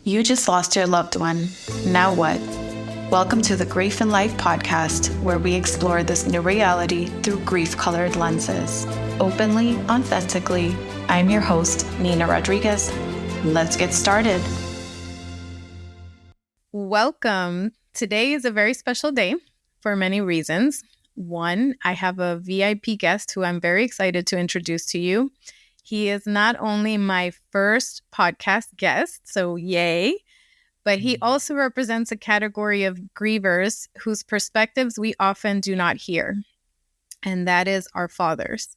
You just lost your loved one. Now what? Welcome to the Grief and Life podcast, where we explore this new reality through grief-colored lenses. Openly, authentically, I'm your host, Nina Rodriguez. Let's get started. Welcome. Today is a very special day for many reasons. One, I have a VIP guest who I'm very excited to introduce to you. He is not only my first podcast guest, so yay, but he also represents a category of grievers whose perspectives we often do not hear, and that is our fathers.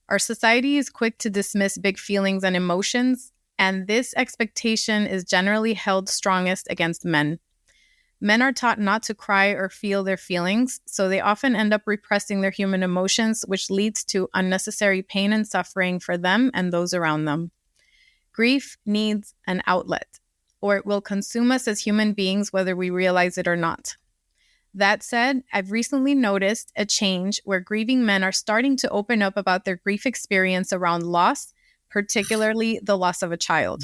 Our society is quick to dismiss big feelings and emotions, and this expectation is generally held strongest against men. Men are taught not to cry or feel their feelings, so they often end up repressing their human emotions, which leads to unnecessary pain and suffering for them and those around them. Grief needs an outlet, or it will consume us as human beings, whether we realize it or not. That said, I've recently noticed a change where grieving men are starting to open up about their grief experience around loss, particularly the loss of a child.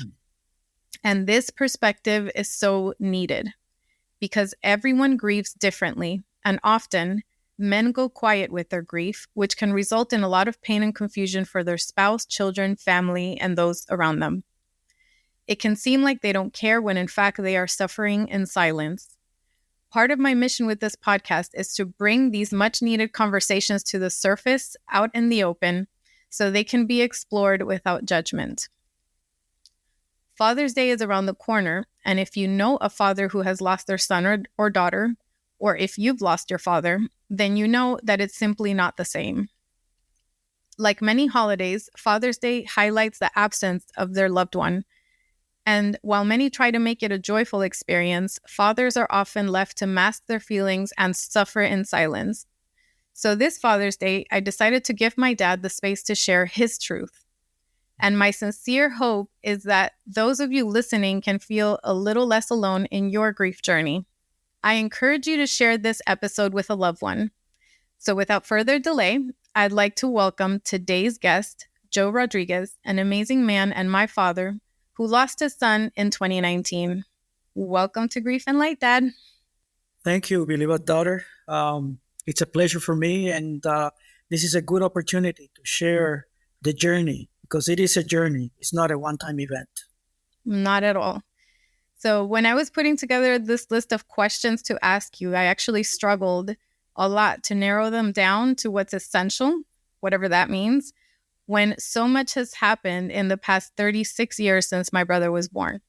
And this perspective is so needed, because everyone grieves differently, and often men go quiet with their grief, which can result in a lot of pain and confusion for their spouse, children, family, and those around them. It can seem like they don't care when in fact they are suffering in silence. Part of my mission with this podcast is to bring these much needed conversations to the surface, out in the open, so they can be explored without judgment. Father's Day is around the corner, and if you know a father who has lost their son or daughter, or if you've lost your father, then you know that it's simply not the same. Like many holidays, Father's Day highlights the absence of their loved one. And while many try to make it a joyful experience, fathers are often left to mask their feelings and suffer in silence. So this Father's Day, I decided to give my dad the space to share his truth. And my sincere hope is that those of you listening can feel a little less alone in your grief journey. I encourage you to share this episode with a loved one. So without further delay, I'd like to welcome today's guest, Joe Rodriguez, an amazing man and my father who lost his son in 2019. Welcome to Grief and Light, Dad. Thank you, beloved daughter. It's a pleasure for me, and this is a good opportunity to share the journey, because it is a journey. It's not a one-time event. Not at all. So when I was putting together this list of questions to ask you, I actually struggled a lot to narrow them down to what's essential, whatever that means, when so much has happened in the past 36 years since my brother was born.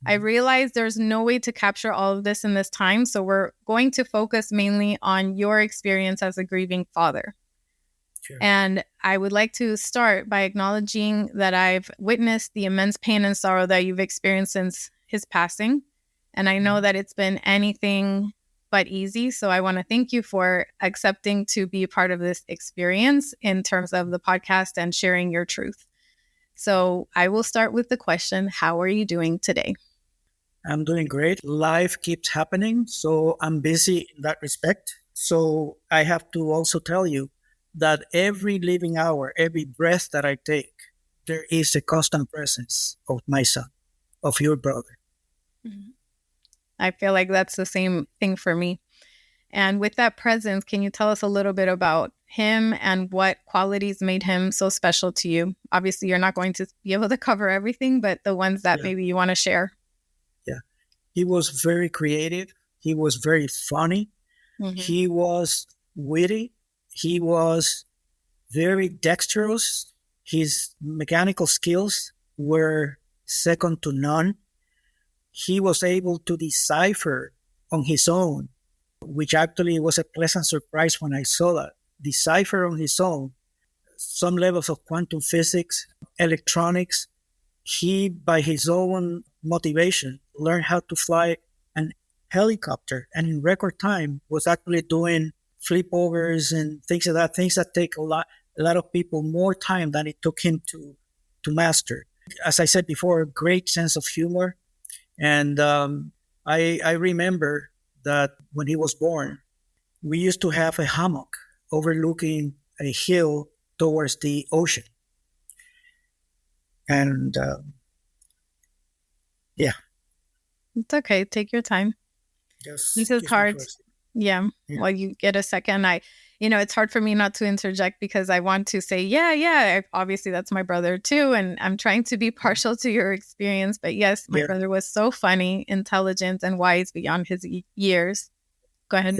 I realized there's no way to capture all of this in this time, so we're going to focus mainly on your experience as a grieving father. Sure. And I would like to start by acknowledging that I've witnessed the immense pain and sorrow that you've experienced since his passing. And I know that it's been anything but easy. So I want to thank you for accepting to be a part of this experience in terms of the podcast and sharing your truth. So I will start with the question, how are you doing today? I'm doing great. Life keeps happening, so I'm busy in that respect. So I have to also tell you that every living hour, every breath that I take, there is a constant presence of my son, of your brother. Mm-hmm. I feel like that's the same thing for me. And with that presence, can you tell us a little bit about him and what qualities made him so special to you? Obviously, you're not going to be able to cover everything, but the ones that maybe you want to share. Yeah. He was very creative. He was very funny. Mm-hmm. He was witty. He was very dexterous. His mechanical skills were second to none. He was able to decipher on his own, which actually was a pleasant surprise when I saw that. Decipher on his own some levels of quantum physics, electronics. He, by his own motivation, learned how to fly an helicopter, and in record time was actually doing flipovers and things like that, things that take a lot of people more time than it took him to master. As I said before, great sense of humor. And I remember that when he was born, we used to have a hammock overlooking a hill towards the ocean. And It's okay. Take your time. This is Just me hard. first. Yeah. Yeah. While you get a second, it's hard for me not to interject because I want to say, yeah, obviously that's my brother too. And I'm trying to be partial to your experience. But yes, my Yeah. brother was so funny, intelligent, and wise beyond his years. Go ahead.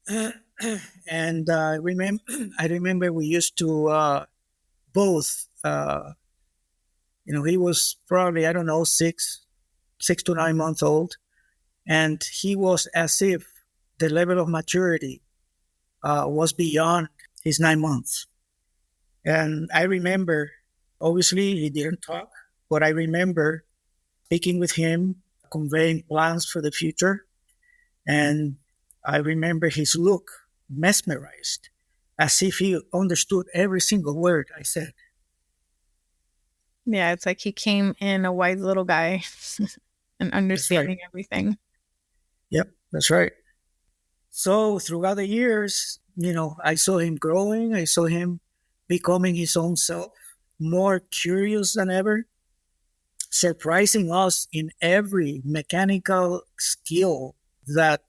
Yep. And I remember we used to both. He was probably, I don't know, 6 to 9 months old, and he was as if the level of maturity was beyond his 9 months. And I remember, obviously, he didn't talk, but I remember speaking with him, conveying plans for the future. And I remember his look, mesmerized, as if he understood every single word I said. Yeah, it's like he came in a wise little guy and That's right. understanding everything. Yep, that's right. So throughout the years, I saw him growing. I saw him becoming his own self, more curious than ever, surprising us in every mechanical skill that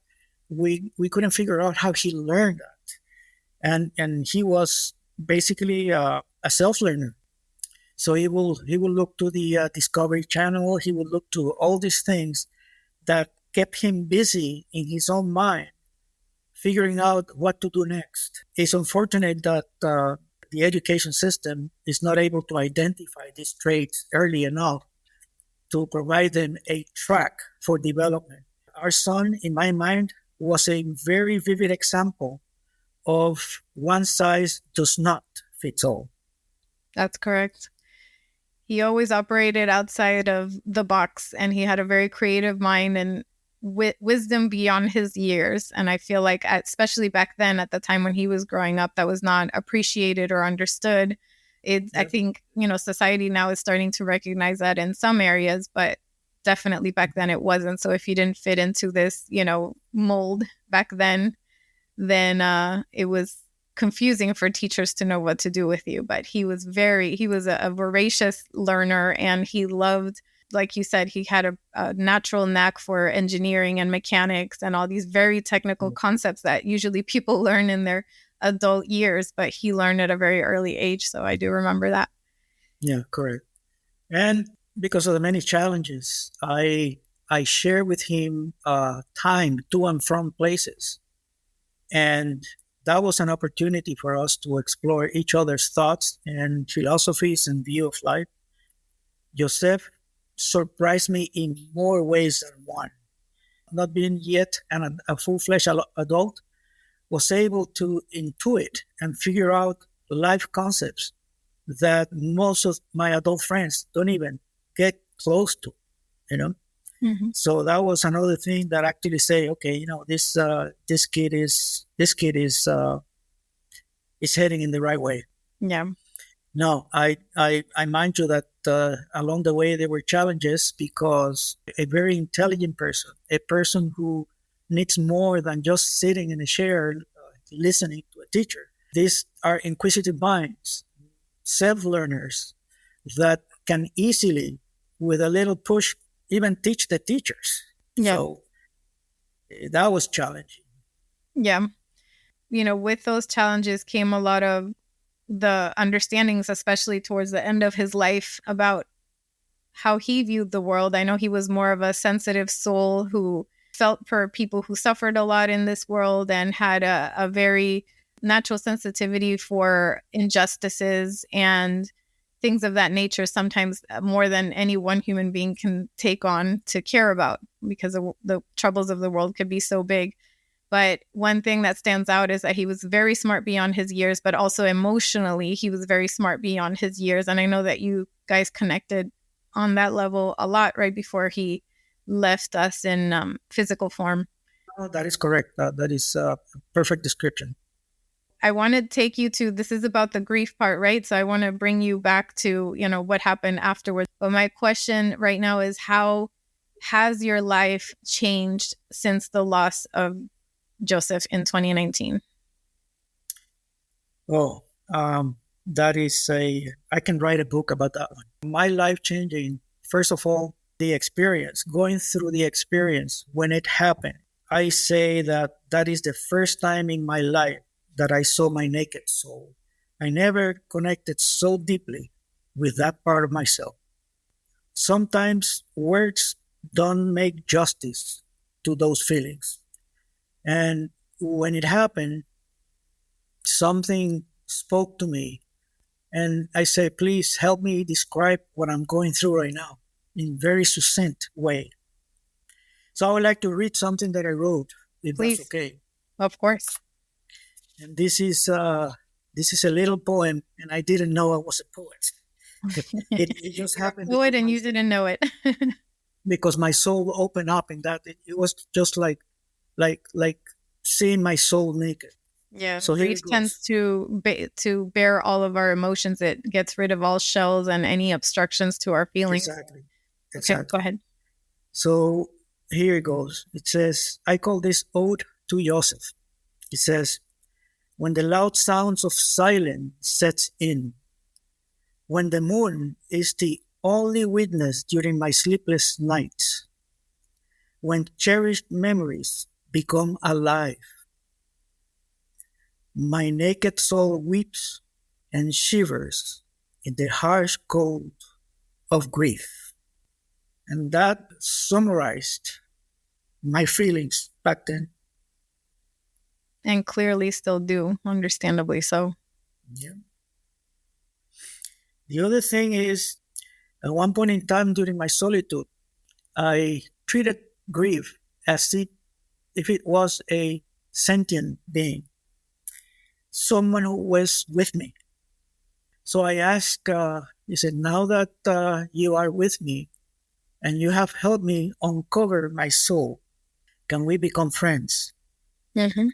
we couldn't figure out how he learned that. And he was basically a self learner. So he will look to the Discovery Channel. He will look to all these things that kept him busy in his own mind, figuring out what to do next. It's unfortunate that the education system is not able to identify these traits early enough to provide them a track for development. Our son, in my mind, was a very vivid example of one size does not fit all. That's correct. He always operated outside of the box, and he had a very creative mind and wisdom beyond his years. And I feel like, especially back then, at the time when he was growing up, that was not appreciated or understood. I think, society now is starting to recognize that in some areas, but definitely back then it wasn't. So if you didn't fit into this, mold back then it was confusing for teachers to know what to do with you. But he was a voracious learner, and he loved, like you said, he had a natural knack for engineering and mechanics and all these very technical concepts that usually people learn in their adult years, but he learned at a very early age. So I do remember that. Yeah, correct. And because of the many challenges, I share with him time to and from places. And that was an opportunity for us to explore each other's thoughts and philosophies and view of life. Joseph surprised me in more ways than one. Not being yet a full-fledged adult, was able to intuit and figure out life concepts that most of my adult friends don't even get close to, Mm-hmm. So that was another thing that actually say, okay, this kid is heading in the right way. Yeah. No, I mind you that along the way there were challenges because a very intelligent person, a person who needs more than just sitting in a chair listening to a teacher. These are inquisitive minds, self-learners that can easily, with a little push, even teach the teachers. Yeah. So that was challenging. Yeah. With those challenges came a lot of the understandings, especially towards the end of his life, about how he viewed the world. I know he was more of a sensitive soul who felt for people who suffered a lot in this world and had a very natural sensitivity for injustices and things of that nature, sometimes more than any one human being can take on to care about, because the troubles of the world could be so big. But one thing that stands out is that he was very smart beyond his years, but also emotionally, he was very smart beyond his years. And I know that you guys connected on that level a lot right before he left us in physical form. Oh, that is correct. That is a perfect description. I want to take you to, this is about the grief part, right? So I want to bring you back to, what happened afterwards. But my question right now is, how has your life changed since the loss of Joseph in 2019? Oh, that is I can write a book about that one. My life changing, first of all, the experience, going through the experience when it happened, I say that that is the first time in my life that I saw my naked soul. I never connected so deeply with that part of myself. Sometimes words don't make justice to those feelings. And when it happened, something spoke to me. And I say, please help me describe what I'm going through right now in very succinct way. So I would like to read something that I wrote, if Please. that's okay. Of course. And this is a little poem, and I didn't know I was a poet. It just happened. Poet, and you didn't know it. Because my soul opened up in that. It was just like seeing my soul naked. Yeah. So grief tends to bear all of our emotions. It gets rid of all shells and any obstructions to our feelings. Exactly. Okay, go ahead. So here it goes. It says, I call this ode to Joseph. It says, when the loud sounds of silence sets in, when the moon is the only witness during my sleepless nights, when cherished memories become alive, my naked soul weeps and shivers in the harsh cold of grief. And that summarized my feelings back then. And clearly still do, understandably so. Yeah. The other thing is, at one point in time during my solitude, I treated grief as if it was a sentient being, someone who was with me. So I asked, he said, now that you are with me and you have helped me uncover my soul, can we become friends? Mm-hmm.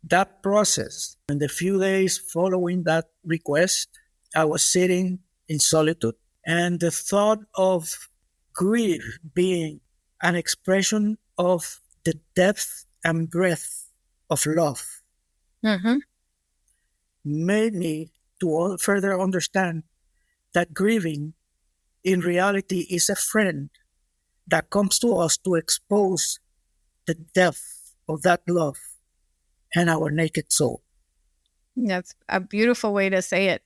That process, in the few days following that request, I was sitting in solitude, and the thought of grief being an expression of the depth and breadth of love Mm-hmm. made me to further understand that grieving in reality is a friend that comes to us to expose the depth of that love and our naked soul. That's a beautiful way to say it.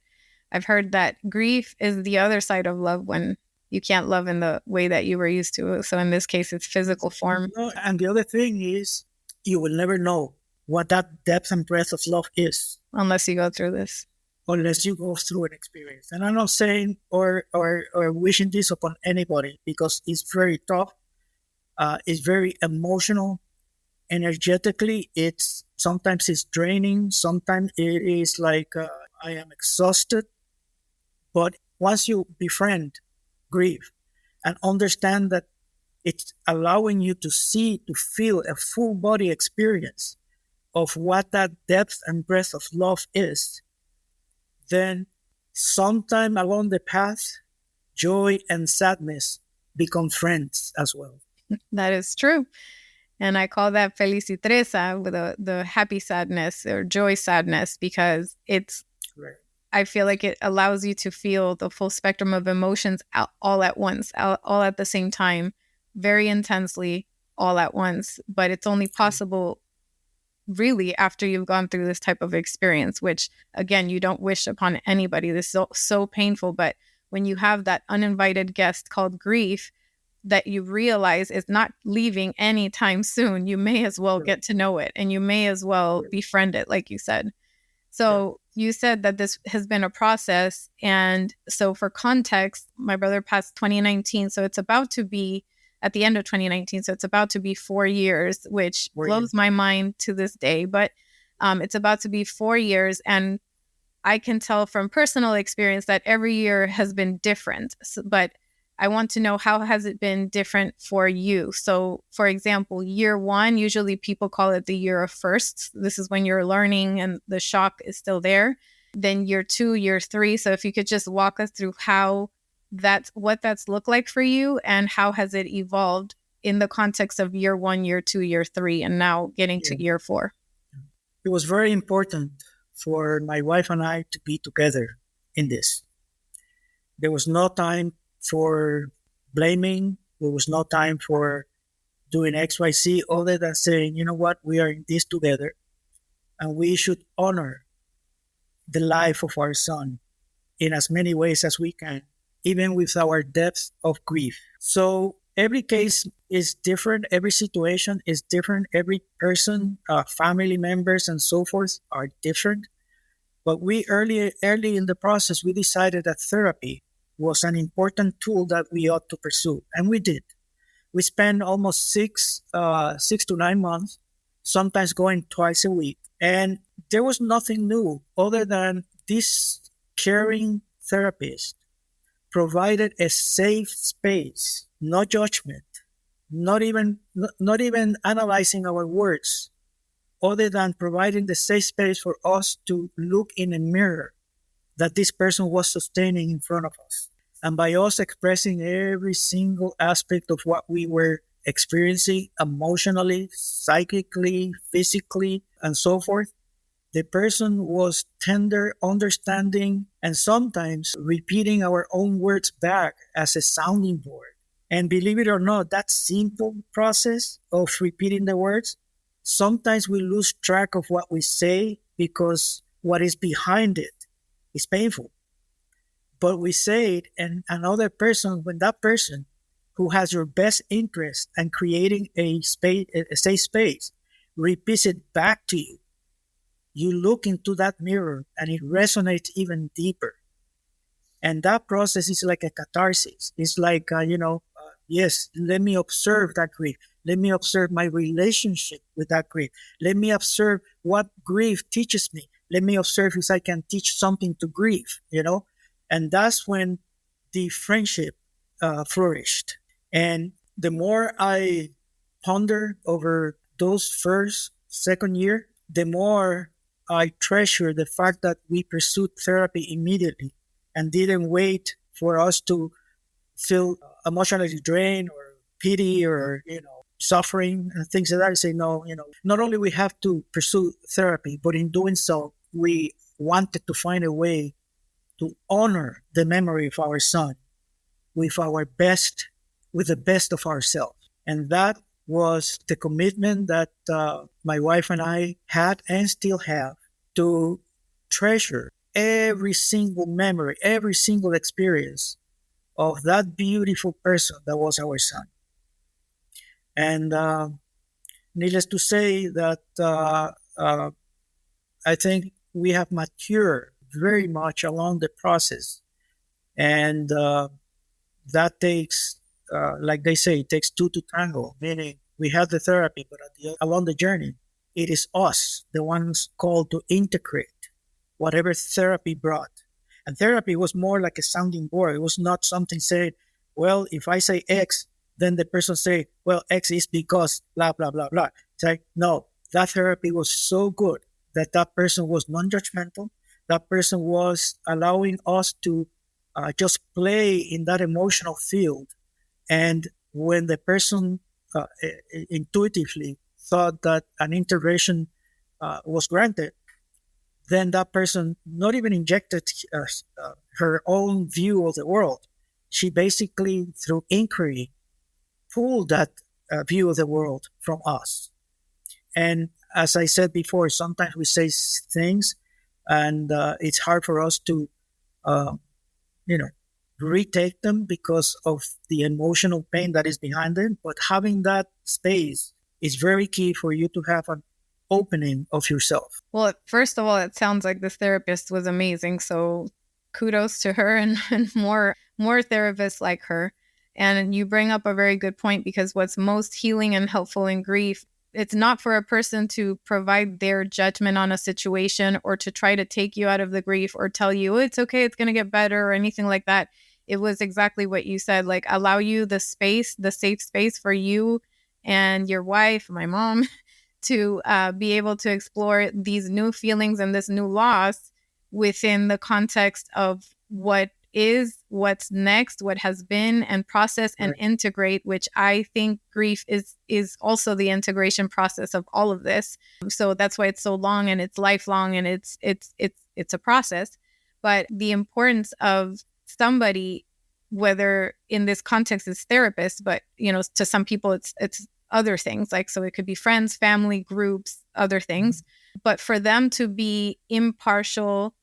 I've heard that grief is the other side of love when you can't love in the way that you were used to. So in this case, it's physical form. And the other thing is, you will never know what that depth and breadth of love is unless you go through this. Unless you go through an experience. And I'm not saying or wishing this upon anybody, because it's very tough. It's very emotional. Energetically, sometimes it's draining. Sometimes it is like I am exhausted. But once you befriend grief and understand that it's allowing you to see, to feel a full body experience of what that depth and breadth of love is, then sometime along the path, joy and sadness become friends as well. That is true. And I call that felicitresa, with the happy sadness or joy sadness, because it's, right. I feel like it allows you to feel the full spectrum of emotions all at once, all at the same time, very intensely, all at once. But it's only possible really after you've gone through this type of experience, which again, you don't wish upon anybody. This is so painful. But when you have that uninvited guest called grief that you realize is not leaving anytime soon, you may as well get to know it, and you may as well befriend it, like you said. So you said that this has been a process. And so for context, my brother passed 2019. So it's about to be at the end of 2019. So it's about to be 4 years, which blows my mind to this day. But it's about to be 4 years. And I can tell from personal experience that every year has been different. But I want to know, how has it been different for you? So, for example, year one, usually people call it the year of firsts. This is when you're learning and the shock is still there. Then year two, year three. So if you could just walk us through what that's looked like for you, and how has it evolved in the context of year one, year two, year three, and now getting to year four. It was very important for my wife and I to be together in this. There was no time for blaming. There was no time for doing XYZ other than saying, you know what, we are in this together and we should honor the life of our son in as many ways as we can, even with our depth of grief. So every case is different. Every situation is different. Every person, family members and so forth are different. But we early in the process, we decided that therapy was an important tool that we ought to pursue. And we did. We spent almost 6 to 9 months, sometimes going twice a week. And there was nothing new other than this caring therapist provided a safe space, no judgment, not even analyzing our words, other than providing the safe space for us to look in a mirror that this person was sustaining in front of us. And by us expressing every single aspect of what we were experiencing emotionally, psychically, physically, and so forth, the person was tender, understanding, and sometimes repeating our own words back as a sounding board. And believe it or not, that simple process of repeating the words, sometimes we lose track of what we say because what is behind it is painful. But we say it, and another person, when that person who has your best interest and creating a space, a safe space, repeats it back to you, you look into that mirror and it resonates even deeper. And that process is like a catharsis. It's like, yes, let me observe that grief. Let me observe my relationship with that grief. Let me observe what grief teaches me. Let me observe if I can teach something to grief, And that's when the friendship flourished. And the more I ponder over those second year, the more I treasure the fact that we pursued therapy immediately and didn't wait for us to feel emotionally drained or pity or, suffering and things like that. I say, no, not only we have to pursue therapy, but in doing so, we wanted to find a way to honor the memory of our son with the best of ourselves. And that was the commitment that my wife and I had and still have to treasure every single memory, every single experience of that beautiful person that was our son. And needless to say that I think we have matured very much along the process. And that takes, like they say, it takes two to tango, meaning we have the therapy, but along the journey, it is us, the ones called to integrate whatever therapy brought. And therapy was more like a sounding board. It was not something said, well, if I say X, then the person say, well, X is because blah, blah, blah, blah. It's like, no, that therapy was so good that person was non-judgmental. That person was allowing us to just play in that emotional field. And when the person intuitively thought that an intervention was granted, then that person not even injected her own view of the world. She basically, through inquiry, pulled that view of the world from us. And as I said before, sometimes we say things and it's hard for us to, retake them because of the emotional pain that is behind it. But having that space is very key for you to have an opening of yourself. Well, first of all, it sounds like this therapist was amazing. So kudos to her and more therapists like her. And you bring up a very good point, because what's most healing and helpful in grief, it's not for a person to provide their judgment on a situation or to try to take you out of the grief or tell you, it's okay, it's going to get better or anything like that. It was exactly what you said, like allow you the space, the safe space for you and your wife, my mom, to be able to explore these new feelings and this new loss within the context of what is, what's next, what has been, and process and integrate, which I think grief is also the integration process of all of this. So that's why it's so long and it's lifelong and it's a process. But the importance of somebody whether in this context it's therapist, but to some people it's other things, like, so it could be friends, family, groups, other things. But for them to be impartial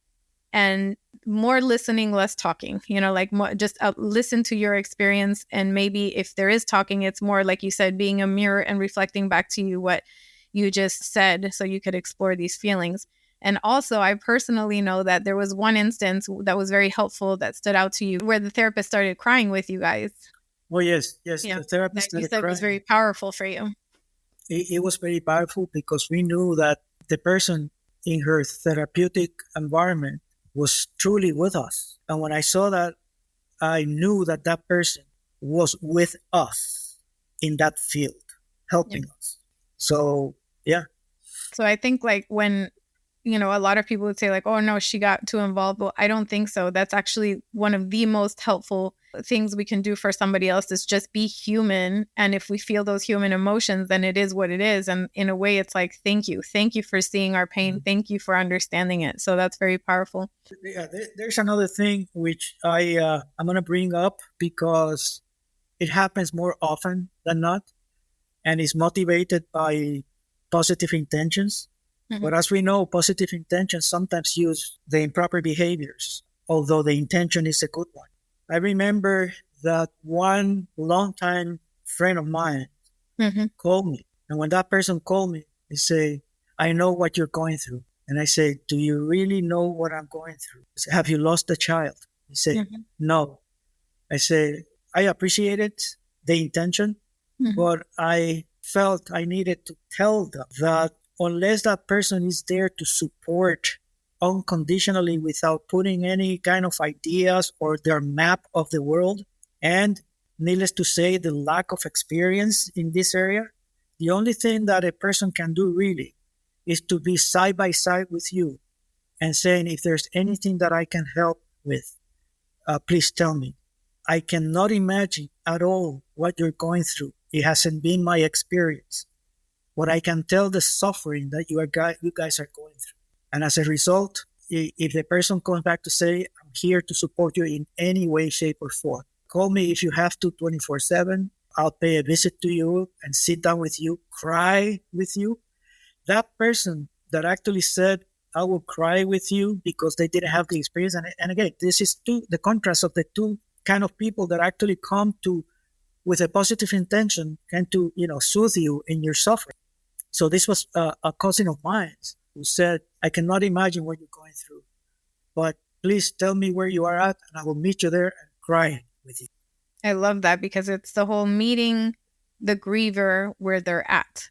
and more listening, less talking, like more, just listen to your experience. And maybe if there is talking, it's more like you said, being a mirror and reflecting back to you what you just said, so you could explore these feelings. And also, I personally know that there was one instance that was very helpful that stood out to you, where the therapist started crying with you guys. Oh, yes. Yeah, The therapist that you started said crying. was very powerful for you. It was very powerful because we knew that the person in her therapeutic environment was truly with us. And when I saw that, I knew that that person was with us in that field, helping us. So, yeah. So I think, like, when, a lot of people would say, like, oh no, she got too involved. Well, I don't think so. That's actually one of the most helpful things we can do for somebody else, is just be human. And if we feel those human emotions, then it is what it is. And in a way, it's like, thank you for seeing our pain. Thank you for understanding it. So that's very powerful. Yeah, there's another thing which I'm going to bring up because it happens more often than not, and is motivated by positive intentions. But as we know, positive intentions sometimes use the improper behaviors, although the intention is a good one. I remember that one longtime friend of mine called me. And when that person called me, he said, I know what you're going through. And I said, do you really know what I'm going through? He said, have you lost a child? He said, no. I said, I appreciated the intention, but I felt I needed to tell them that unless that person is there to support unconditionally without putting any kind of ideas or their map of the world, and needless to say, the lack of experience in this area, the only thing that a person can do really is to be side by side with you and saying, if there's anything that I can help with, please tell me. I cannot imagine at all what you're going through. It hasn't been my experience. What I can tell the suffering that you guys are going through. And as a result, if the person comes back to say, I'm here to support you in any way, shape, or form, call me if you have to 24/7. I'll pay a visit to you and sit down with you, cry with you. That person that actually said, I will cry with you because they didn't have the experience. And again, this is the contrast of the two kind of people that actually come to with a positive intention and to, soothe you in your suffering. So this was a cousin of mine who said, I cannot imagine what you're going through, but please tell me where you are at and I will meet you there and cry with you. I love that, because it's the whole meeting the griever where they're at.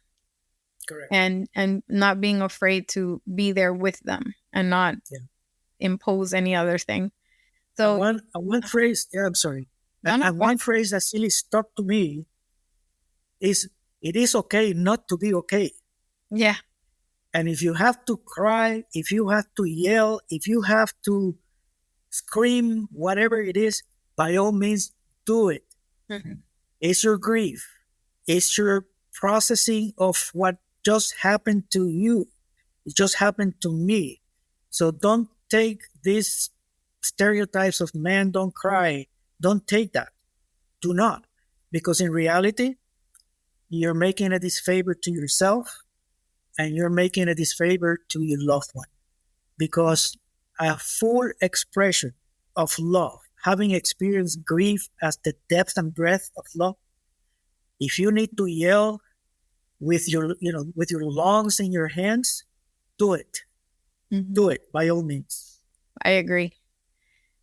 Correct. And not being afraid to be there with them and not impose any other thing. So one phrase, I'm sorry. One phrase that really stuck to me is, it is okay not to be okay. Yeah. And if you have to cry, if you have to yell, if you have to scream, whatever it is, by all means, do it. It's your grief. It's your processing of what just happened to you. It just happened to me. So don't take these stereotypes of men don't cry. Don't take that. Do not. Because in reality, you're making a disfavor to yourself and you're making a disfavor to your loved one. Because a full expression of love, having experienced grief as the depth and breadth of love, if you need to yell with your lungs in your hands, do it. Do it by all means. I agree.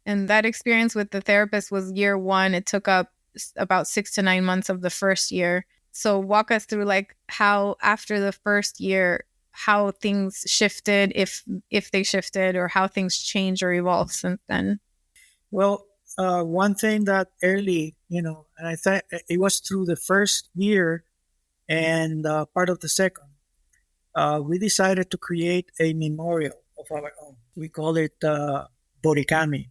And that experience with the therapist was year one. It took up about 6 to 9 months of the first year. So walk us through, like, how after the first year, how things shifted, if they shifted, or how things changed or evolved since then. Well, one thing that early, and I thought it was through the first year and part of the second, we decided to create a memorial of our own. We call it Boricami.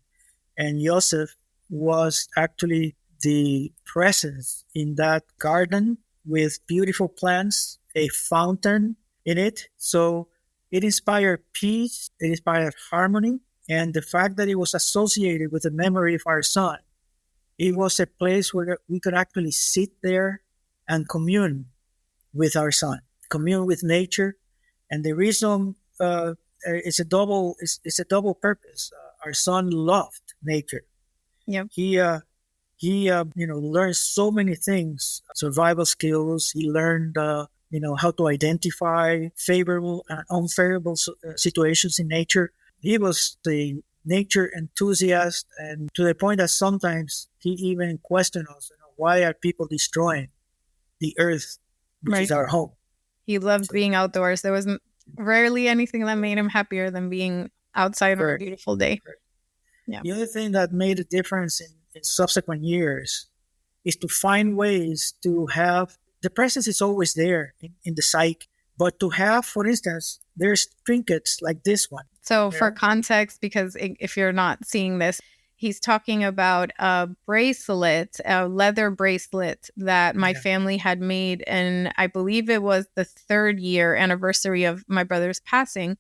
And Joseph was actually the presence in that garden with beautiful plants, a fountain in it. So it inspired peace, it inspired harmony. And the fact that it was associated with the memory of our son It was a place where we could actually sit there and commune with our son, commune with nature. And the reason it's a double purpose. Our son loved nature. Yep. He learned so many things, survival skills. He learned how to identify favorable and unfavorable situations in nature. He was a nature enthusiast, and to the point that sometimes he even questioned us, why are people destroying the earth, which is our home? He loved being outdoors. There was rarely anything that made him happier than being outside on a beautiful day. Yeah. The other thing that made a difference in subsequent years is to find ways to have the presence is always there in the psyche, but to have, for instance, there's trinkets like this one. So for context, because if you're not seeing this, he's talking about a bracelet, a leather bracelet that my family had made. And I believe it was the 3rd year anniversary of my brother's passing.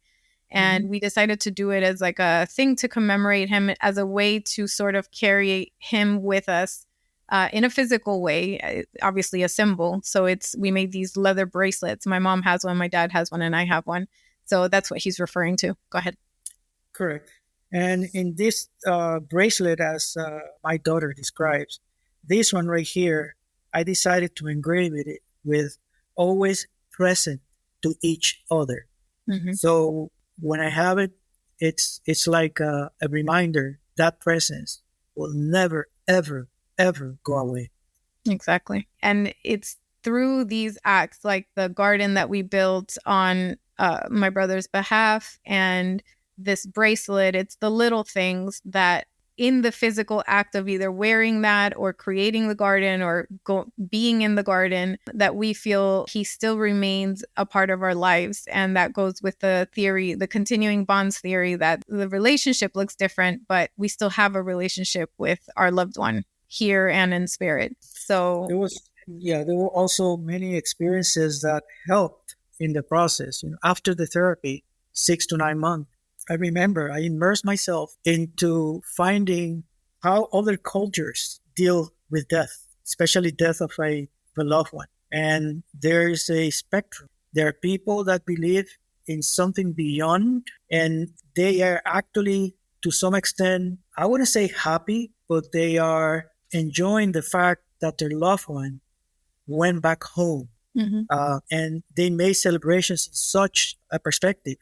And we decided to do it as like a thing to commemorate him, as a way to sort of carry him with us in a physical way, obviously a symbol. So we made these leather bracelets. My mom has one, my dad has one, and I have one. So that's what he's referring to. Go ahead. Correct. And in this bracelet, as my daughter describes, this one right here, I decided to engrave it with always present to each other. So when I have it, it's like a reminder that presence will never, ever, ever go away. Exactly. And it's through these acts, like the garden that we built on my brother's behalf and this bracelet, it's the little things that in the physical act of either wearing that or creating the garden or being in the garden, that we feel he still remains a part of our lives. And that goes with the theory, the continuing bonds theory, that the relationship looks different, but we still have a relationship with our loved one here and in spirit. So there were also many experiences that helped in the process. After the therapy, 6 to 9 months, I remember I immersed myself into finding how other cultures deal with death, especially death of a loved one. And there is a spectrum. There are people that believe in something beyond, and they are actually, to some extent, I wouldn't say happy, but they are enjoying the fact that their loved one went back home. And they made celebrations in such a perspective.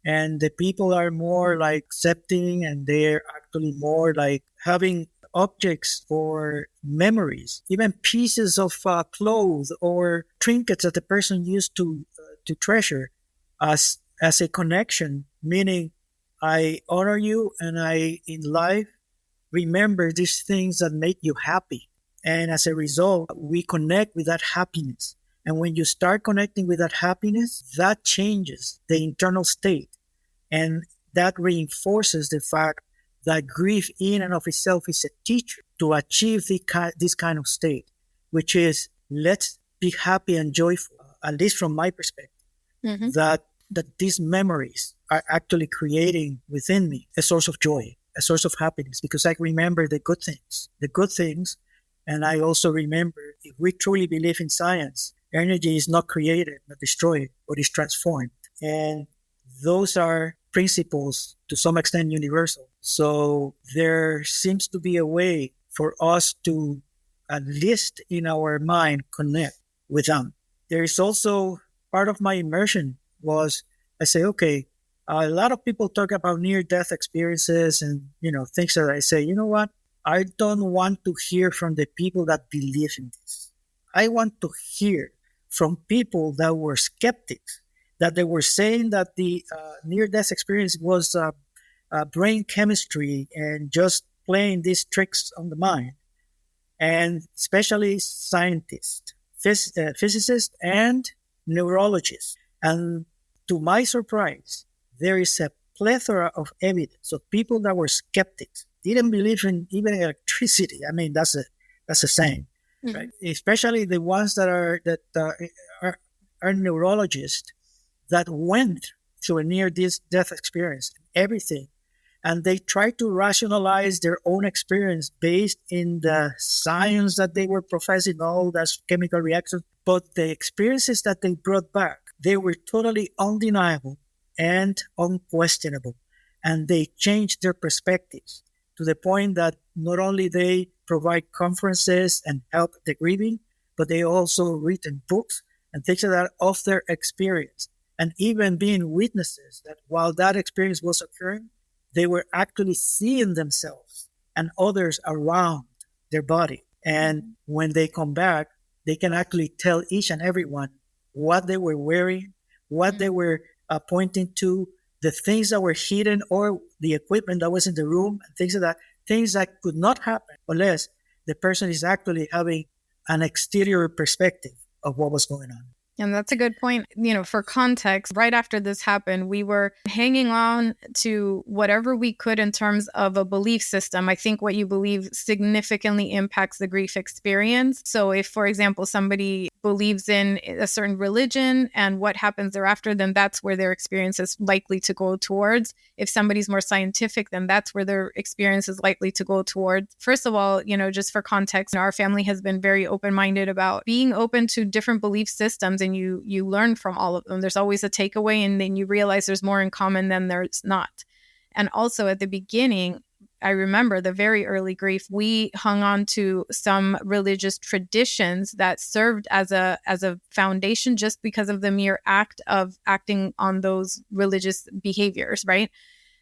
And the people are more like accepting, and they're actually more like having objects or memories, even pieces of clothes or trinkets that the person used to treasure as a connection, meaning I honor you and I, in life, remember these things that make you happy. And as a result, we connect with that happiness. And when you start connecting with that happiness, that changes the internal state. And that reinforces the fact that grief in and of itself is a teacher to achieve this kind of state, which is, let's be happy and joyful, at least from my perspective, that these memories are actually creating within me a source of joy, a source of happiness, because I remember the good things. And I also remember, if we truly believe in science, energy is not created, not destroyed, but is transformed. And those are principles to some extent universal. So there seems to be a way for us to, at least in our mind, connect with them. There is also part of my immersion was, I say, okay, a lot of people talk about near-death experiences and, things that I say, you know what? I don't want to hear from the people that believe in this. I want to hear from people that were skeptics, that they were saying that the near-death experience was brain chemistry and just playing these tricks on the mind. And especially scientists, physicists, and neurologists. And to my surprise, there is a plethora of evidence of people that were skeptics, didn't believe in even electricity. I mean, that's a saying, right? Especially the ones that are neurologists that went through a near-death experience, everything, and they try to rationalize their own experience based in the science that they were professing, all those chemical reactions. But the experiences that they brought back, they were totally undeniable and unquestionable. And they changed their perspectives to the point that not only they provide conferences and help the grieving, but they also written books and things like that of their experience. And even being witnesses that while that experience was occurring, they were actually seeing themselves and others around their body. And when they come back, they can actually tell each and every one what they were wearing, what they were pointing to, the things that were hidden or the equipment that was in the room, and things like that, things that could not happen unless the person is actually having an exterior perspective of what was going on. And that's a good point. For context, right after this happened, we were hanging on to whatever we could in terms of a belief system. I think what you believe significantly impacts the grief experience. So if, for example, somebody believes in a certain religion and what happens thereafter, then that's where their experience is likely to go towards. If somebody's more scientific, then that's where their experience is likely to go towards. First of all, just for context, our family has been very open-minded about being open to different belief systems, and you learn from all of them. There's always a takeaway, and then you realize there's more in common than there's not. And also at the beginning, I remember the very early grief, we hung on to some religious traditions that served as a foundation just because of the mere act of acting on those religious behaviors, right?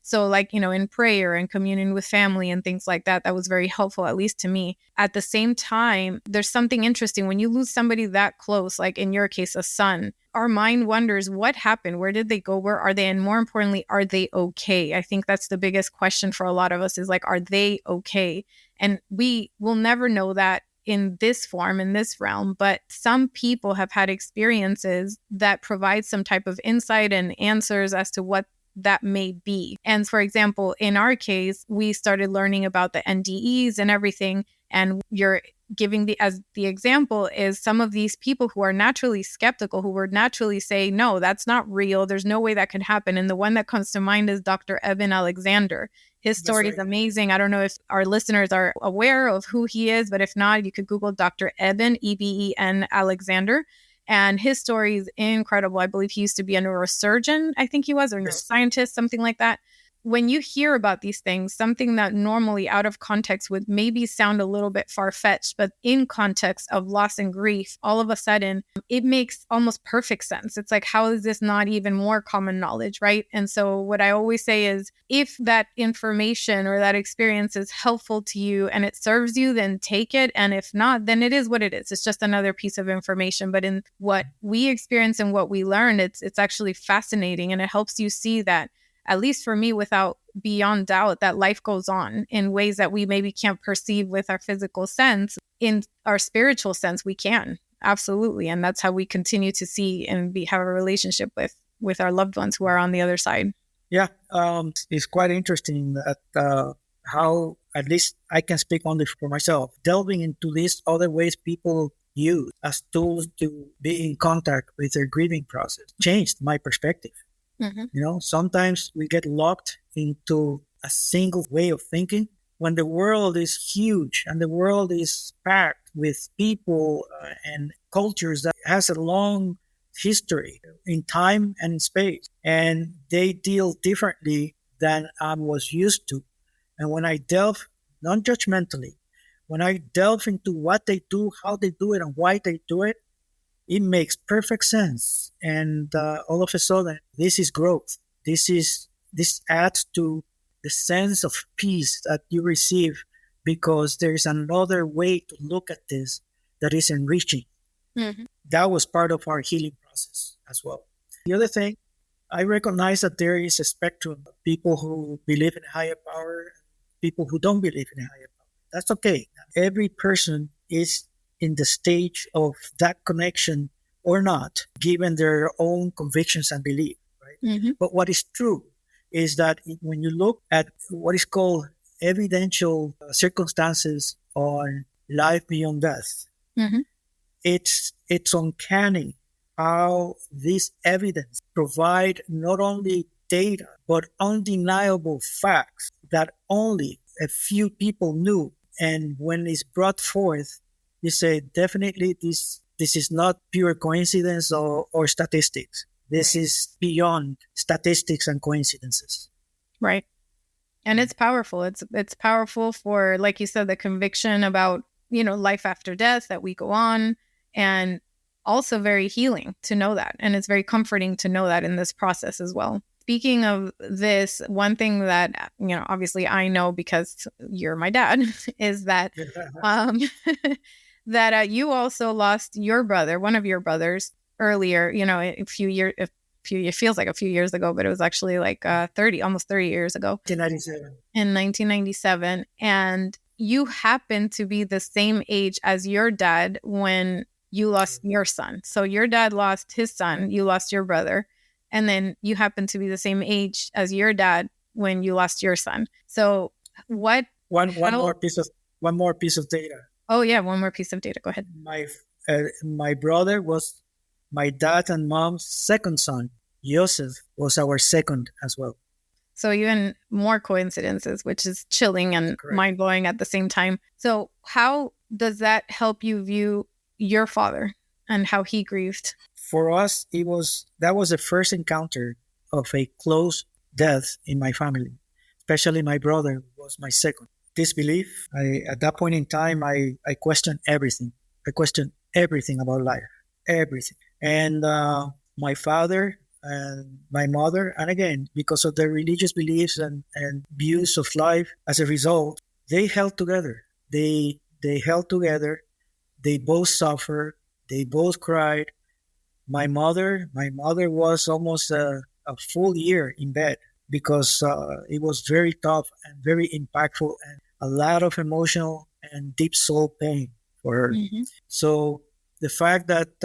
So in prayer and communion with family and things like that, that was very helpful, at least to me. At the same time, there's something interesting when you lose somebody that close, like in your case, a son. Our mind wonders what happened, where did they go, where are they? And more importantly, are they okay? I think that's the biggest question for a lot of us is are they okay? And we will never know that in this form, in this realm, but some people have had experiences that provide some type of insight and answers as to what that may be. And for example, in our case, we started learning about the NDEs and everything. And you're giving the example is some of these people who are naturally skeptical, who would naturally say, no, that's not real. There's no way that could happen. And the one that comes to mind is Dr. Eben Alexander. His story is amazing. I don't know if our listeners are aware of who he is, but if not, you could Google Dr. Eben, Eben Alexander. And his story is incredible. I believe he used to be a neurosurgeon, I think he was, or neuroscientist, something like that. When you hear about these things, something that normally out of context would maybe sound a little bit far-fetched, but in context of loss and grief, all of a sudden, it makes almost perfect sense. It's how is this not even more common knowledge, right? And so what I always say is, if that information or that experience is helpful to you and it serves you, then take it. And if not, then it is what it is. It's just another piece of information. But in what we experience and what we learn, it's actually fascinating. And it helps you see that, at least for me, without beyond doubt, that life goes on in ways that we maybe can't perceive with our physical sense. In our spiritual sense, we can. Absolutely. And that's how we continue to see and have a relationship with our loved ones who are on the other side. Yeah. It's quite interesting that how, at least I can speak only for myself, delving into these other ways people use as tools to be in contact with their grieving process changed my perspective. Mm-hmm. Sometimes we get locked into a single way of thinking when the world is huge and the world is packed with people and cultures that has a long history in time and in space, and they deal differently than I was used to. And when I delve, non-judgmentally, when I delve into what they do, how they do it, and why they do it, it makes perfect sense. And all of a sudden, this is growth. This adds to the sense of peace that you receive because there's another way to look at this that is enriching. Mm-hmm. That was part of our healing process as well. The other thing, I recognize that there is a spectrum of people who believe in higher power, people who don't believe in higher power. That's okay. Every person is in the stage of that connection or not, given their own convictions and beliefs, right? Mm-hmm. But what is true is that when you look at what is called evidential circumstances on life beyond death, mm-hmm. it's uncanny how this evidence provide not only data, but undeniable facts that only a few people knew. And when it's brought forth, you say, definitely this is not pure coincidence or statistics. This is beyond statistics and coincidences. Right. And it's powerful. It's powerful for, like you said, the conviction about, life after death, that we go on, and also very healing to know that. And it's very comforting to know that in this process as well. Speaking of this, one thing that, obviously I know because you're my dad, is that that you also lost your brother, one of your brothers, earlier, it feels like a few years ago, but it was actually like almost 30 years ago. 1997. In 1997. And you happen to be the same age as your dad when you lost your son. So your dad lost his son, you lost your brother, and then you happen to be the same age as your dad when you lost your son. So what? One more piece of data. Oh yeah, one more piece of data. Go ahead. My brother was my dad and mom's second son. Joseph was our second as well. So even more coincidences, which is chilling and mind-blowing at the same time. So how does that help you view your father and how he grieved? For us, that was the first encounter of a close death in my family. Especially my brother was my second. Disbelief. At that point in time, I questioned everything. I questioned everything about life, everything. And my father and my mother, and again, because of their religious beliefs and views of life, as a result, they held together. They held together. They both suffered. They both cried. My mother was almost a full year in bed because it was very tough and very impactful and a lot of emotional and deep soul pain for her. Mm-hmm. So the fact that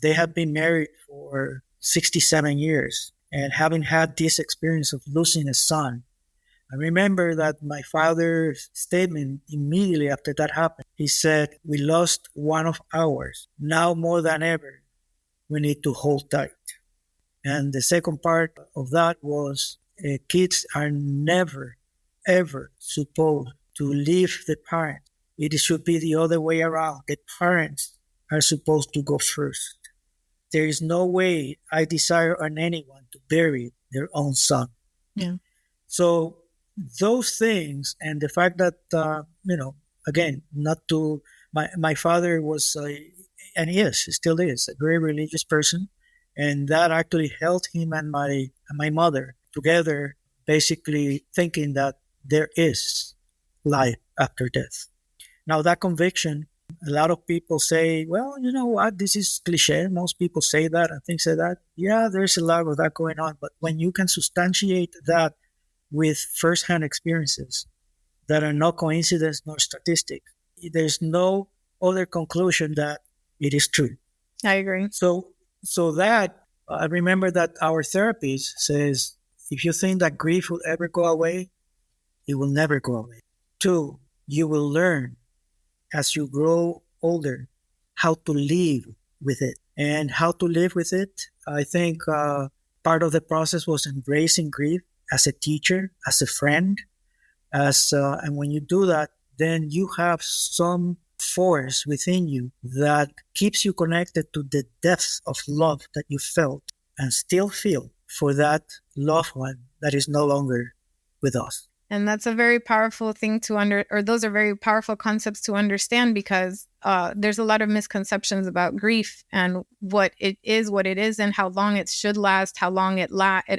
they had been married for 67 years and having had this experience of losing a son, I remember that my father's statement immediately after that happened. He said, "We lost one of ours. Now more than ever, we need to hold tight." And the second part of that was kids are never, ever supposed to leave the parents. It should be the other way around. The parents are supposed to go first. There is no way I desire on anyone to bury their own son. Yeah. So those things, and the fact that, again, my father was, and yes, still is, a very religious person. And that actually held him and my mother together, basically thinking that there is life after death. Now, that conviction, a lot of people say, well, you know what, this is cliche. Most people say that and things like that. Yeah, there's a lot of that going on. But when you can substantiate that with firsthand experiences that are not coincidence nor statistics, there's no other conclusion that it is true. I agree. So that, I remember that our therapist says, if you think that grief will ever go away, it will never go away. 2, you will learn as you grow older how to live with it. And how to live with it, I think part of the process was embracing grief as a teacher, as a friend, and when you do that, then you have some force within you that keeps you connected to the depth of love that you felt and still feel for that loved one that is no longer with us. And that's a very powerful thing those are very powerful concepts to understand, because there's a lot of misconceptions about grief and what it is and how long it should last, how long it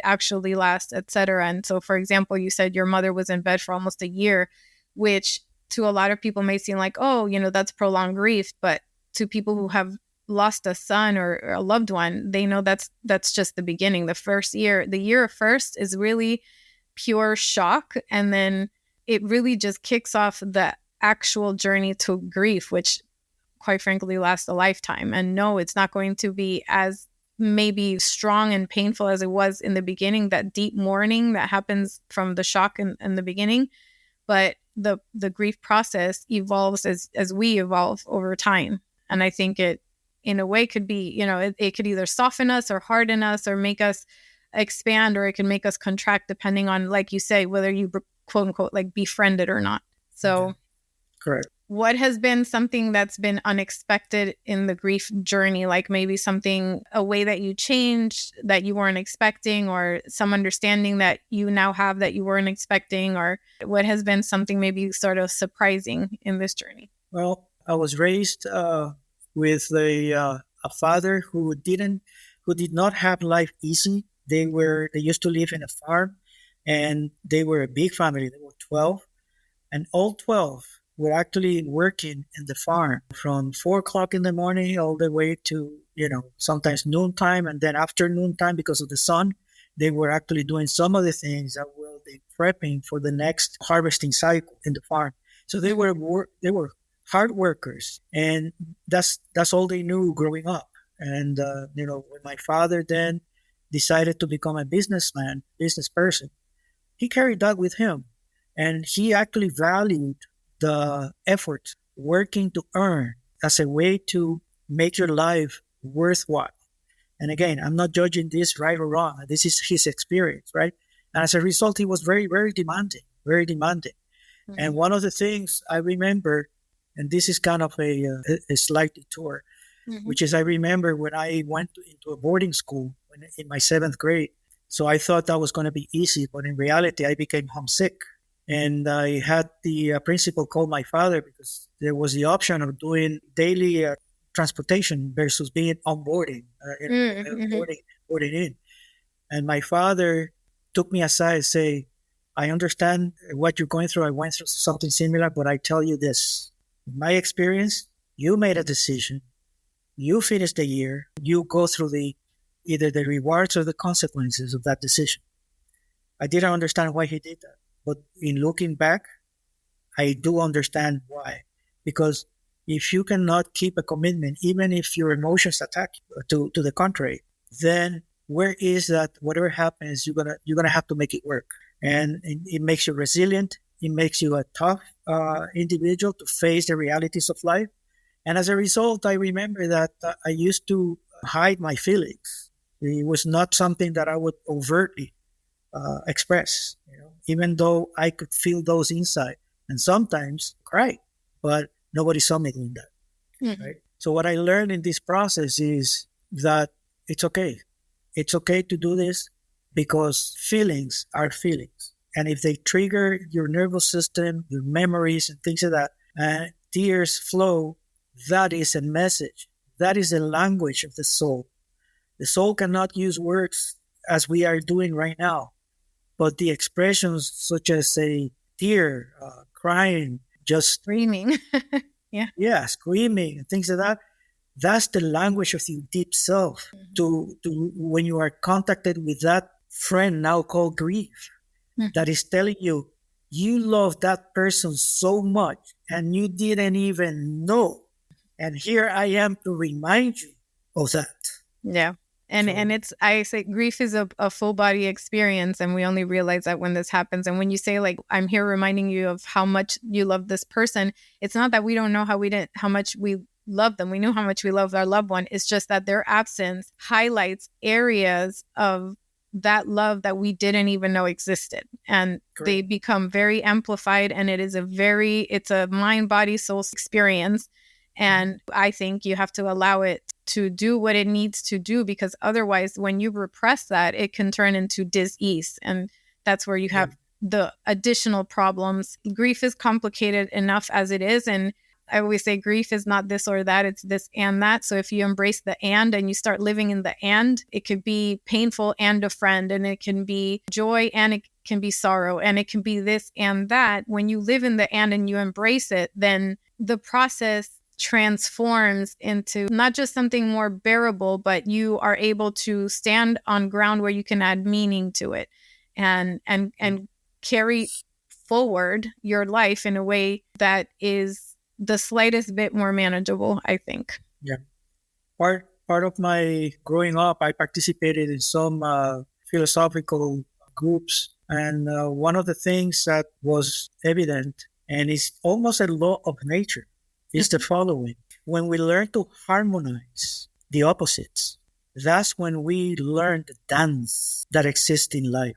actually lasts, etc. And so, for example, you said your mother was in bed for almost a year, which to a lot of people may seem like, oh, that's prolonged grief. But to people who have lost a son or a loved one, they know that's just the beginning. The year of first is really pure shock, and then it really just kicks off the actual journey to grief, which quite frankly lasts a lifetime. And no, it's not going to be as maybe strong and painful as it was in the beginning, that deep mourning that happens from the shock in the beginning, but the grief process evolves as we evolve over time. And I think it in a way could be, it could either soften us or harden us or make us expand or it can make us contract depending on, like you say, whether you quote unquote like befriended or not. So correct. What has been something that's been unexpected in the grief journey? Like maybe something, a way that you changed that you weren't expecting, or some understanding that you now have that you weren't expecting, or what has been something maybe sort of surprising in this journey? Well, I was raised with a father who did not have life easy. They used to live in a farm, and they were a big family. They were 12, and all 12 were actually working in the farm from 4 o'clock in the morning all the way to, sometimes noontime, and then after noontime, because of the sun, they were actually doing some of the things that will be prepping for the next harvesting cycle in the farm. So they were hard workers, and that's all they knew growing up. And when my father then decided to become a business person, he carried that with him, and he actually valued the effort working to earn as a way to make your life worthwhile. And again, I'm not judging this right or wrong. This is his experience, right? And as a result, he was very, very demanding, very demanding. Mm-hmm. And one of the things I remember, and this is kind of a slight detour, mm-hmm. which is I remember when I went into a boarding school in my 7th grade. So I thought that was going to be easy, but in reality, I became homesick. And I had the principal call my father because there was the option of doing daily transportation versus being onboarding, boarding in. And my father took me aside and said, I understand what you're going through. I went through something similar, but I tell you this. In my experience, you made a decision. You finished the year. You go through either the rewards or the consequences of that decision. I didn't understand why he did that. But in looking back, I do understand why. Because if you cannot keep a commitment, even if your emotions attack you to the contrary, then where is that whatever happens, you're gonna have to make it work. And it makes you resilient. It makes you a tough individual to face the realities of life. And as a result, I remember that I used to hide my feelings. It was not something that I would overtly express, even though I could feel those inside and sometimes cry, but nobody saw me doing that. Mm-hmm. Right? So what I learned in this process is that it's okay. It's okay to do this because feelings are feelings. And if they trigger your nervous system, your memories and things like that, and tears flow, that is a message. That is a language of the soul. The soul cannot use words as we are doing right now. But the expressions such as a tear, crying, just screaming, screaming and things like that, that's the language of your deep self. Mm-hmm. To when you are contacted with that friend now called grief, mm-hmm. that is telling you love that person so much and you didn't even know. And here I am to remind you of that. Yeah. And it's, I say grief is a full body experience, and we only realize that when this happens. And when you say like, I'm here reminding you of how much you love this person, it's not that we don't know how much we love them. We knew how much we love our loved one. It's just that their absence highlights areas of that love that we didn't even know existed. And Correct. They become very amplified, and it's a mind, body, soul experience. And I think you have to allow it to do what it needs to do, because otherwise, when you repress that, it can turn into dis-ease. And that's where you have the additional problems. Grief is complicated enough as it is. And I always say grief is not this or that, it's this and that. So if you embrace the and you start living in the and, it could be painful and a friend, and it can be joy and it can be sorrow, and it can be this and that. When you live in the and you embrace it, then the process transforms into not just something more bearable, but you are able to stand on ground where you can add meaning to it and carry forward your life in a way that is the slightest bit more manageable, I think. Yeah. Part of my growing up, I participated in some philosophical groups. And one of the things that was evident, and it's almost a law of nature, is the following. When we learn to harmonize the opposites, that's when we learn the dance that exists in life.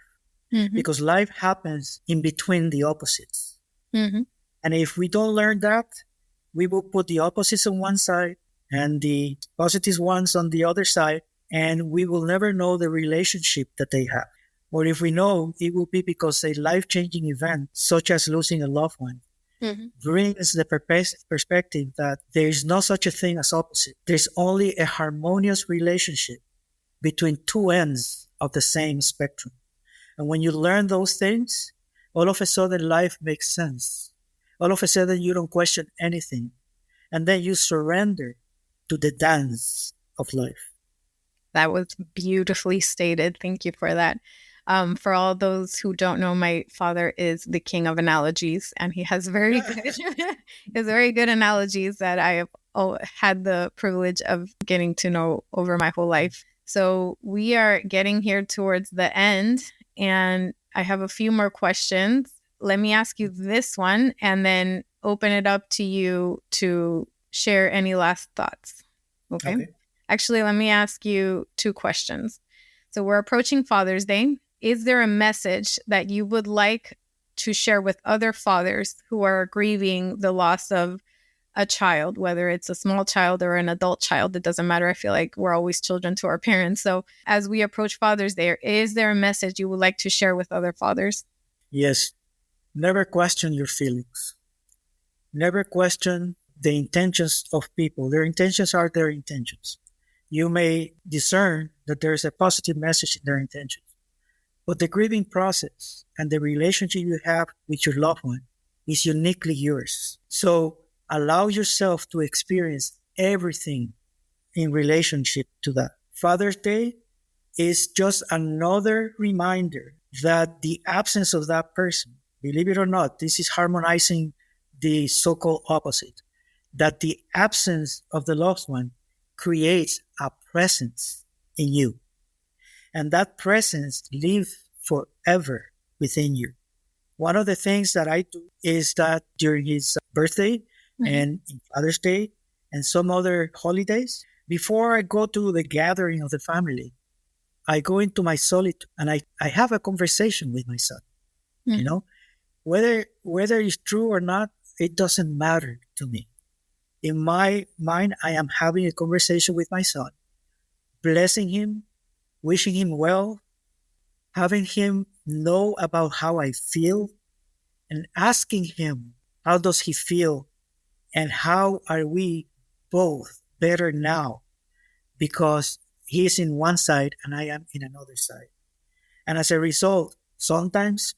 Because life happens in between the opposites. And if we don't learn that, we will put the opposites on one side and the positive ones on the other side, and we will never know the relationship that they have. Or if we know, it will be because a life-changing event, such as losing a loved one, brings the perspective that there is no such a thing as opposite. There's only a harmonious relationship between two ends of the same spectrum. And when you learn those things, all of a sudden life makes sense. All of a sudden you don't question anything. And then you surrender to the dance of life. That was beautifully stated. Thank you for that. For all those who don't know, my father is the king of analogies, and he has very good analogies that I have had the privilege of getting to know over my whole life. So we are getting here towards the end, and I have a few more questions. Let me ask you this one and then open it up to you to share any last thoughts. Okay. Actually, let me ask you two questions. So we're approaching Father's Day. Is there a message that you would like to share with other fathers who are grieving the loss of a child, whether it's a small child or an adult child? It doesn't matter. I feel like we're always children to our parents. So as we approach Father's Day, is there a message you would like to share with other fathers? Yes. Never question your feelings. Never question the intentions of people. Their intentions are their intentions. You may discern that there is a positive message in their intentions. But the grieving process and the relationship you have with your loved one is uniquely yours. So allow yourself to experience everything in relationship to that. Father's Day is just another reminder that the absence of that person, believe it or not, this is harmonizing the so-called opposite, that the absence of the loved one creates a presence in you. And that presence lives forever within you. One of the things that I do is that during his birthday and Father's Day and some other holidays, before I go to the gathering of the family, I go into my solitude and I have a conversation with my son. You know, whether it's true or not, it doesn't matter to me. In my mind, I am having a conversation with my son, blessing him, wishing him well, having him know about how I feel, and asking him, how does he feel? And how are we both better now? Because he is in one side and I am in another side. And as a result, sometimes,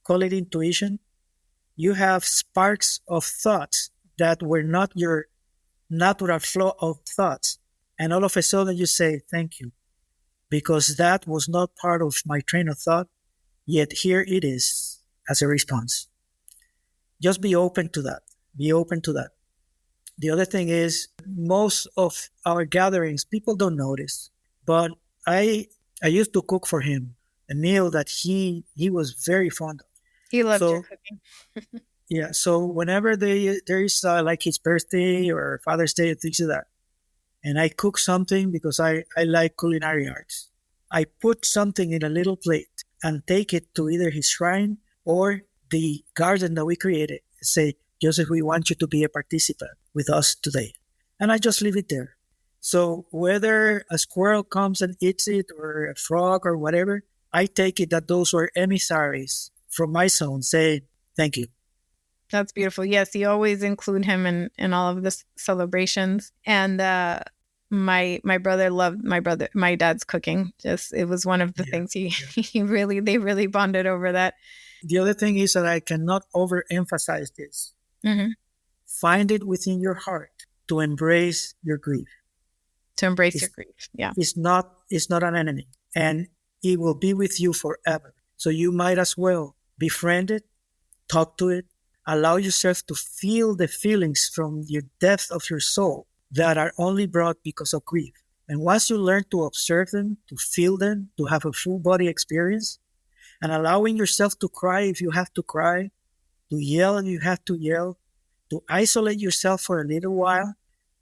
call it intuition, you have sparks of thoughts that were not your natural flow of thoughts. And all of a sudden you say, thank you, because that was not part of my train of thought, yet here it is as a response. Just be open to that. Be open to that. The other thing is, most of our gatherings, people don't notice, but I used to cook for him a meal that he was very fond of. He loved your cooking. Yeah, so whenever there is like his birthday or Father's Day and things like that, and I cook something because I like culinary arts, I put something in a little plate and take it to either his shrine or the garden that we created. Say, Joseph, we want you to be a participant with us today. And I just leave it there. So whether a squirrel comes and eats it or a frog or whatever, I take it that those were emissaries from my son saying, thank you. That's beautiful. Yes, you always include him in all of the celebrations. And my brother loved my dad's cooking. Just it was one of the things they really bonded over that. The other thing is that I cannot overemphasize this. Find it within your heart to embrace your grief. To embrace your grief. Yeah. It's not an enemy, and it will be with you forever. So you might as well befriend it, talk to it, allow yourself to feel the feelings from your depth of your soul that are only brought because of grief. And once you learn to observe them, to feel them, to have a full body experience, and allowing yourself to cry if you have to cry, to yell if you have to yell, to isolate yourself for a little while,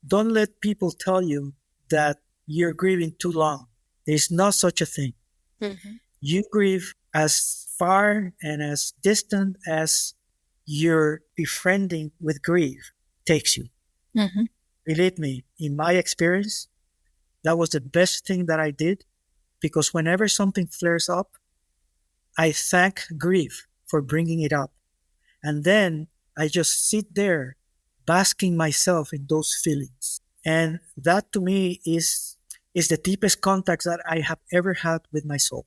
don't let people tell you that you're grieving too long. There's not such a thing. Mm-hmm. You grieve as far and as distant as your befriending with grief takes you. Mm-hmm. Believe me, in my experience, that was the best thing that I did, because whenever something flares up, I thank grief for bringing it up. And then I just sit there basking myself in those feelings. And that to me is the deepest contact that I have ever had with my soul.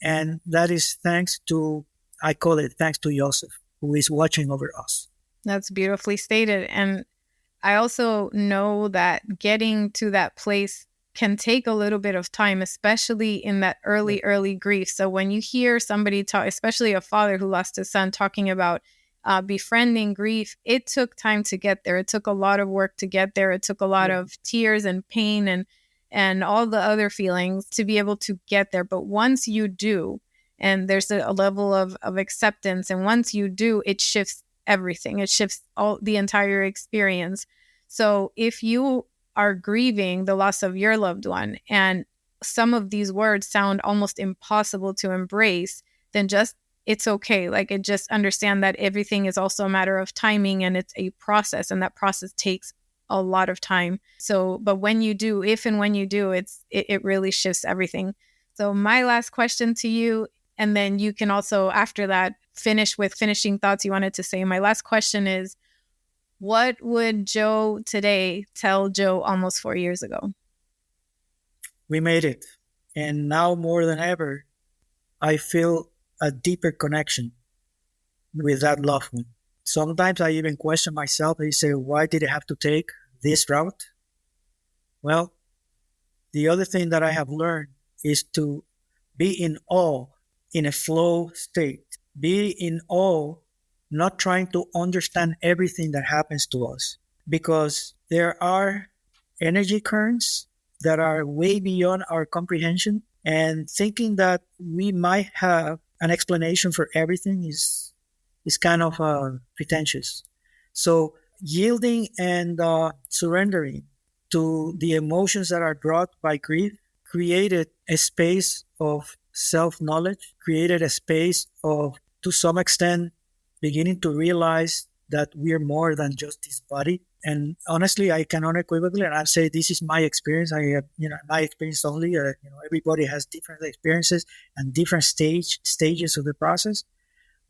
And that is thanks to Joseph, who is watching over us. That's beautifully stated. And I also know that getting to that place can take a little bit of time, especially in that early grief. So when you hear somebody talk, especially a father who lost his son, talking about befriending grief, it took time to get there. It took a lot of work to get there. It took a lot of tears and pain and all the other feelings to be able to get there. But once you do, and there's a level of acceptance, and once you do, it shifts everything. It shifts the entire experience. So if you are grieving the loss of your loved one, and some of these words sound almost impossible to embrace, then it's okay. Like, it just understand that everything is also a matter of timing, and it's a process, and that process takes a lot of time. So, but when you do, if and when you do, it really shifts everything. So my last question to you, and then you can also after that finish with finishing thoughts you wanted to say. My last question is, what would Joe today tell Joe almost 4 years ago? We made it. And now more than ever, I feel a deeper connection with that loved one. Sometimes I even question myself. I say, why did it have to take this route? Well, the other thing that I have learned is to be in awe, in a flow state. Be in awe, not trying to understand everything that happens to us, because there are energy currents that are way beyond our comprehension, and thinking that we might have an explanation for everything is kind of pretentious. So yielding and surrendering to the emotions that are brought by grief created a space of self-knowledge, created a space of, to some extent, beginning to realize that we're more than just this body. And honestly, I can unequivocally, and I say this is my experience. I have, my experience only. Everybody has different experiences and different stages of the process.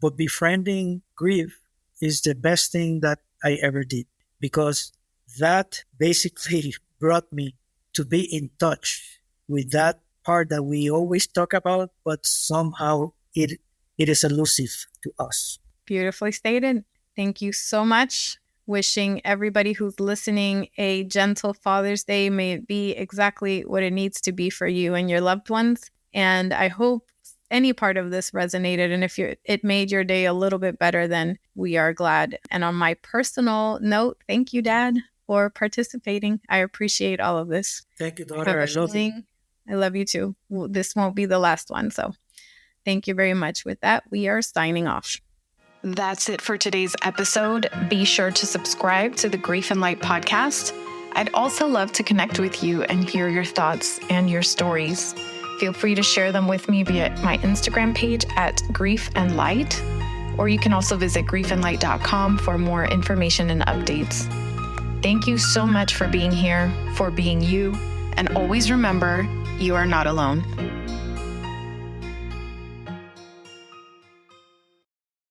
But befriending grief is the best thing that I ever did, because that basically brought me to be in touch with that part that we always talk about, but somehow it is elusive to us. Beautifully stated. Thank you so much. Wishing everybody who's listening a gentle Father's Day. May it be exactly what it needs to be for you and your loved ones. And I hope any part of this resonated. And if it made your day a little bit better, then we are glad. And on my personal note, thank you, Dad, for participating. I appreciate all of this. Thank you, daughter. I love you. I love you too. This won't be the last one. So thank you very much. With that, we are signing off. That's it for today's episode. Be sure to subscribe to the Grief and Light podcast. I'd also love to connect with you and hear your thoughts and your stories. Feel free to share them with me via my Instagram page at Grief and Light, or you can also visit griefandlight.com for more information and updates. Thank you so much for being here, for being you, and always remember, you are not alone.